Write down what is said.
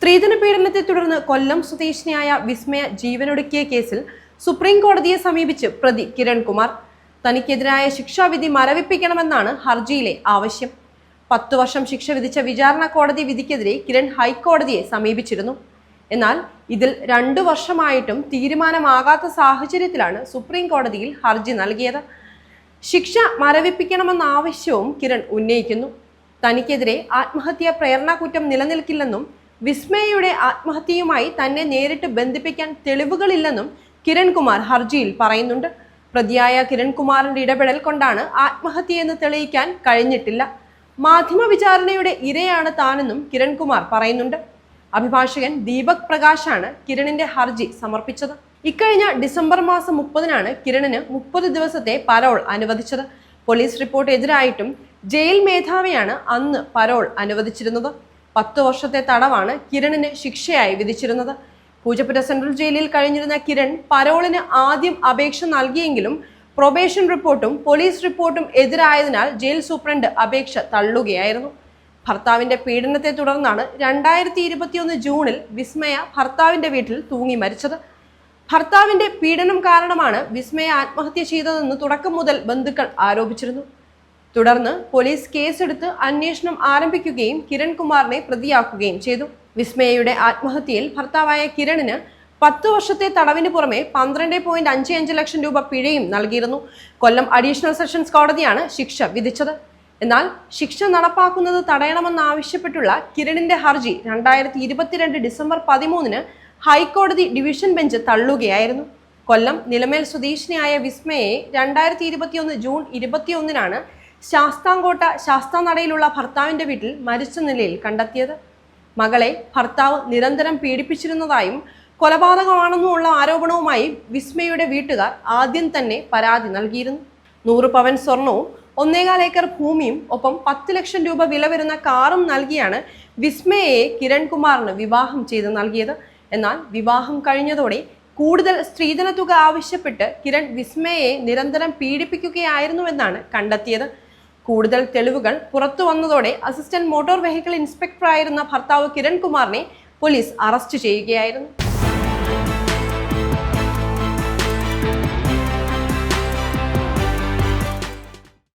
സ്ത്രീധന പീഡനത്തെ തുടർന്ന് കൊല്ലം സ്വദേശിനിയായ വിസ്മയ ജീവനൊടുക്കിയ കേസിൽ സുപ്രീം കോടതിയെ സമീപിച്ച് പ്രതി കിരൺകുമാർ. തനിക്കെതിരായ ശിക്ഷാവിധി മരവിപ്പിക്കണമെന്നാണ് ഹർജിയിലെ ആവശ്യം. 10 വർഷം ശിക്ഷ വിധിച്ച വിചാരണ കോടതി വിധിക്കെതിരെ കിരൺ ഹൈക്കോടതിയെ സമീപിച്ചിരുന്നു. എന്നാൽ ഇതിൽ 2 വർഷമായിട്ടും തീരുമാനമാകാത്ത സാഹചര്യത്തിലാണ് സുപ്രീം കോടതിയിൽ ഹർജി നൽകിയത്. ശിക്ഷ മരവിപ്പിക്കണമെന്ന ആവശ്യവും കിരൺ ഉന്നയിക്കുന്നു. തനിക്കെതിരെ ആത്മഹത്യാ പ്രേരണ കുറ്റം നിലനിൽക്കില്ലെന്നും വിസ്മയയുടെ ആത്മഹത്യയുമായി തന്നെ നേരിട്ട് ബന്ധിപ്പിക്കാൻ തെളിവുകളില്ലെന്നും കിരൺകുമാർ ഹർജിയിൽ പറയുന്നുണ്ട്. പ്രതിയായ കിരൺകുമാറിന്റെ ഇടപെടൽ കൊണ്ടാണ് ആത്മഹത്യയെന്ന് തെളിയിക്കാൻ കഴിഞ്ഞിട്ടില്ല. മാധ്യമ വിചാരണയുടെ ഇരയാണ് താനെന്നും കിരൺകുമാർ പറയുന്നുണ്ട്. അഭിഭാഷകൻ ദീപക് പ്രകാശാണ് കിരണിന്റെ ഹർജി സമർപ്പിച്ചത്. ഇക്കഴിഞ്ഞ ഡിസംബർ മാസം 30-നാണ് കിരണിന് 30 ദിവസത്തെ പരോൾ അനുവദിച്ചത്. പോലീസ് റിപ്പോർട്ട് എതിരായിട്ടും ജയിൽ മേധാവിയാണ് അന്ന് പരോൾ അനുവദിച്ചിരുന്നത്. 10 വർഷത്തെ തടവാണ് കിരണിന് ശിക്ഷയായി വിധിച്ചിരുന്നത്. പൂജപ്പുര സെൻട്രൽ ജയിലിൽ കഴിഞ്ഞിരുന്ന കിരൺ പരോളിന് ആദ്യം അപേക്ഷ നൽകിയെങ്കിലും പ്രൊബേഷൻ റിപ്പോർട്ടും പോലീസ് റിപ്പോർട്ടും എതിരായതിനാൽ ജയിൽ സൂപ്രണ്ട് അപേക്ഷ തള്ളുകയായിരുന്നു. ഭർത്താവിന്റെ പീഡനത്തെ തുടർന്നാണ് 2021 ജൂണിൽ വിസ്മയ ഭർത്താവിന്റെ വീട്ടിൽ തൂങ്ങി മരിച്ചത്. ഭർത്താവിന്റെ പീഡനം കാരണമാണ് വിസ്മയ ആത്മഹത്യ ചെയ്തതെന്ന് തുടക്കം മുതൽ ബന്ധുക്കൾ ആരോപിച്ചിരുന്നു. തുടർന്ന് പോലീസ് കേസെടുത്ത് അന്വേഷണം ആരംഭിക്കുകയും കിരൺകുമാറിനെ പ്രതിയാക്കുകയും ചെയ്തു. വിസ്മയയുടെ ആത്മഹത്യയിൽ ഭർത്താവായ കിരണിന് 10 വർഷത്തെ തടവിന് പുറമെ 12.55 ലക്ഷം രൂപ പിഴയും നൽകിയിരുന്നു. കൊല്ലം അഡീഷണൽ സെഷൻസ് കോടതിയാണ് ശിക്ഷ വിധിച്ചത്. എന്നാൽ ശിക്ഷ നടപ്പാക്കുന്നത് തടയണമെന്നാവശ്യപ്പെട്ടുള്ള കിരണിന്റെ ഹർജി 2022 ഡിസംബർ 13-ന് ഹൈക്കോടതി ഡിവിഷൻ ബെഞ്ച് തള്ളുകയായിരുന്നു. കൊല്ലം നിലമേൽ സ്വദേശിനിയായ വിസ്മയയെ 2021 ജൂൺ 21-നാണ് ശാസ്താംകോട്ട ശാസ്താനടയിലുള്ള ഭർത്താവിന്റെ വീട്ടിൽ മരിച്ച നിലയിൽ കണ്ടെത്തിയത്. മകളെ ഭർത്താവ് നിരന്തരം പീഡിപ്പിച്ചിരുന്നതായും കൊലപാതകമാണെന്നുമുള്ള ആരോപണവുമായി വിസ്മയുടെ വീട്ടുകാർ ആദ്യം തന്നെ പരാതി നൽകിയിരുന്നു. 100 പവൻ സ്വർണവും 1.25 ഏക്കർ ഭൂമിയും ഒപ്പം 10 ലക്ഷം രൂപ വില വരുന്ന കാറും നൽകിയാണ് വിസ്മയയെ കിരൺകുമാറിന് വിവാഹം ചെയ്ത് നൽകിയത്. എന്നാൽ വിവാഹം കഴിഞ്ഞതോടെ കൂടുതൽ സ്ത്രീധന തുക ആവശ്യപ്പെട്ട് കിരൺ വിസ്മയയെ നിരന്തരം പീഡിപ്പിക്കുകയായിരുന്നുവെന്നാണ് കണ്ടെത്തിയത്. കൂടുതൽ തെളിവുകൾ പുറത്തു വന്നതോടെ അസിസ്റ്റന്റ് മോട്ടോർ വെഹിക്കിൾ ഇൻസ്പെക്ടറായിരുന്ന ഭർത്താവ് കിരൺകുമാറിനെ പോലീസ് അറസ്റ്റ് ചെയ്യുകയായിരുന്നു.